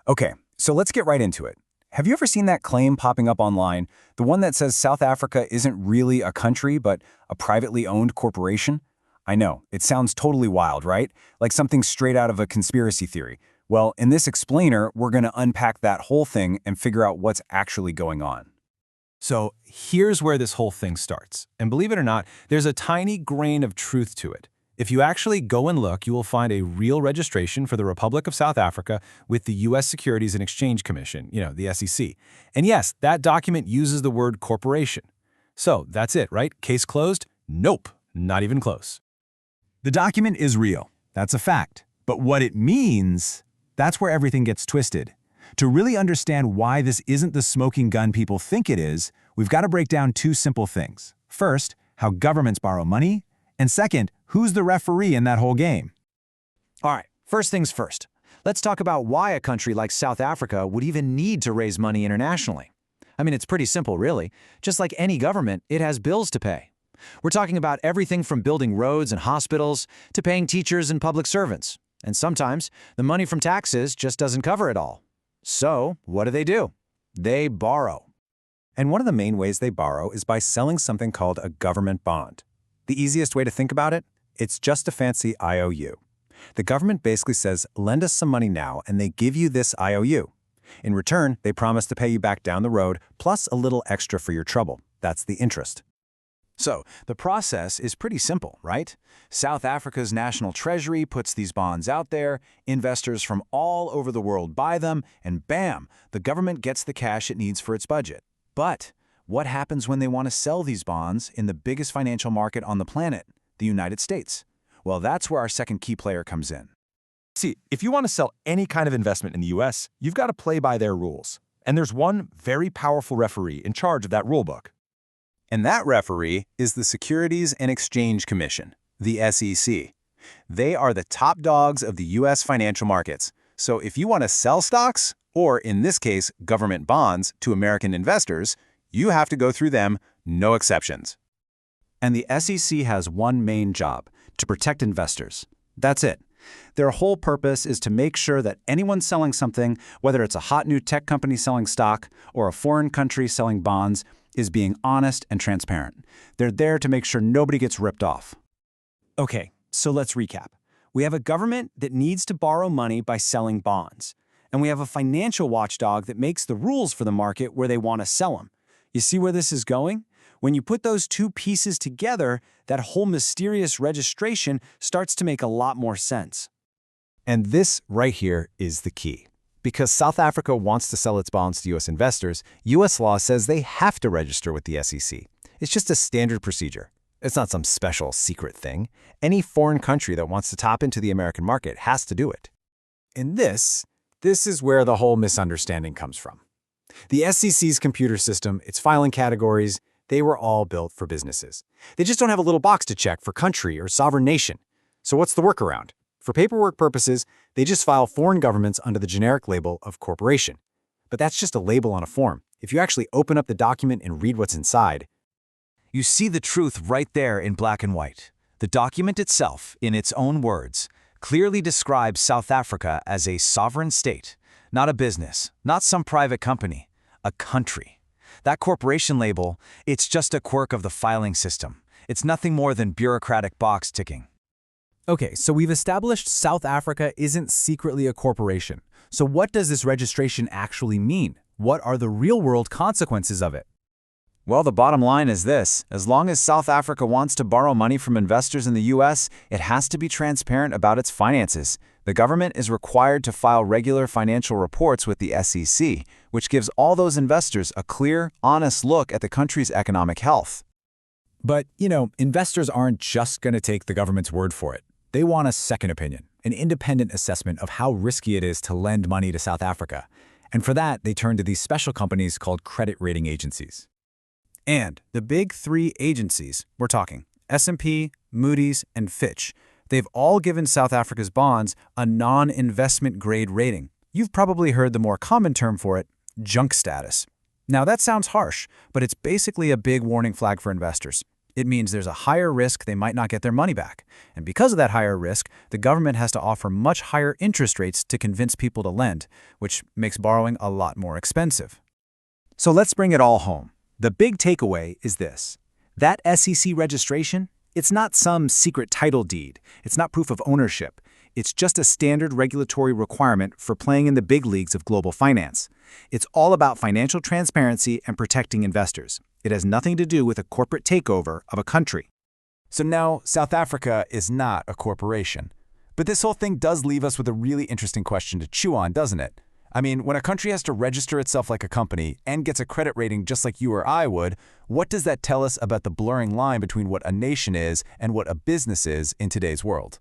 Okay, so let's get right into it. Have you ever seen that claim popping up online? The one that says South Africa isn't really a country, but a privately owned corporation? I know, it sounds totally wild, right? Like something straight out of a conspiracy theory. Well, in this explainer, we're going to unpack that whole thing and figure out what's actually going on. So here's where this whole thing starts. And believe it or not, there's a tiny grain of truth to it. If you actually go and look, you will find a real registration for the Republic of South Africa with the U.S. Securities and Exchange Commission, the SEC. And yes, that document uses the word corporation. So that's it, right? Case closed? Nope, not even close. The document is real. That's a fact. But what it means, that's where everything gets twisted. To really understand why this isn't the smoking gun people think it is, we've got to break down two simple things. First, how governments borrow money, and second, who's the referee in that whole game? All right, first things first. Let's talk about why a country like South Africa would even need to raise money internationally. I mean, it's pretty simple, really. Just like any government, it has bills to pay. We're talking about everything from building roads and hospitals to paying teachers and public servants. And sometimes, the money from taxes just doesn't cover it all. So, what do? They borrow. And one of the main ways they borrow is by selling something called a government bond. The easiest way to think about it? It's just a fancy IOU. The government basically says, lend us some money now, and they give you this IOU. In return, they promise to pay you back down the road, plus a little extra for your trouble. That's the interest. So, the process is pretty simple, right? South Africa's national treasury puts these bonds out there, investors from all over the world buy them, and bam, the government gets the cash it needs for its budget. But what happens when they want to sell these bonds in the biggest financial market on the planet, the United States? Well, that's where our second key player comes in. See, if you want to sell any kind of investment in the U.S., you've got to play by their rules. And there's one very powerful referee in charge of that rulebook. And that referee is the Securities and Exchange Commission, the SEC. They are the top dogs of the U.S. financial markets. So if you want to sell stocks, or in this case, government bonds, to American investors, you have to go through them, no exceptions. And the SEC has one main job, to protect investors. That's it. Their whole purpose is to make sure that anyone selling something, whether it's a hot new tech company selling stock or a foreign country selling bonds, is being honest and transparent. They're there to make sure nobody gets ripped off. Okay, so let's recap. We have a government that needs to borrow money by selling bonds. And we have a financial watchdog that makes the rules for the market where they want to sell them. You see where this is going? When you put those two pieces together, that whole mysterious registration starts to make a lot more sense. And this right here is the key. Because South Africa wants to sell its bonds to U.S. investors, U.S. law says they have to register with the SEC. It's just a standard procedure. It's not some special secret thing. Any foreign country that wants to tap into the American market has to do it. And this is where the whole misunderstanding comes from. The SEC's computer system, its filing categories, they were all built for businesses. They just don't have a little box to check for country or sovereign nation. So what's the workaround? For paperwork purposes, they just file foreign governments under the generic label of corporation. But that's just a label on a form. If you actually open up the document and read what's inside, You see the truth right there in black and white. The document itself, in its own words, clearly describes South Africa as a sovereign state, not a business, not some private company, a country. That corporation label, it's just a quirk of the filing system. It's nothing more than bureaucratic box ticking. Okay, so we've established South Africa isn't secretly a corporation. So what does this registration actually mean? What are the real-world consequences of it? Well, the bottom line is this. As long as South Africa wants to borrow money from investors in the U.S., it has to be transparent about its finances. The government is required to file regular financial reports with the SEC, which gives all those investors a clear, honest look at the country's economic health. But, investors aren't just going to take the government's word for it. They want a second opinion, an independent assessment of how risky it is to lend money to South Africa. And for that, they turn to these special companies called credit rating agencies. And the big three agencies, we're talking S&P, Moody's, and Fitch, they've all given South Africa's bonds a non-investment grade rating. You've probably heard the more common term for it, junk status. Now that sounds harsh, but it's basically a big warning flag for investors. It means there's a higher risk they might not get their money back. And because of that higher risk, the government has to offer much higher interest rates to convince people to lend, which makes borrowing a lot more expensive. So let's bring it all home. The big takeaway is this. That SEC registration, it's not some secret title deed. It's not proof of ownership. It's just a standard regulatory requirement for playing in the big leagues of global finance. It's all about financial transparency and protecting investors. It has nothing to do with a corporate takeover of a country. So now, South Africa is not a corporation. But this whole thing does leave us with a really interesting question to chew on, doesn't it? I mean, when a country has to register itself like a company and gets a credit rating just like you or I would, what does that tell us about the blurring line between what a nation is and what a business is in today's world?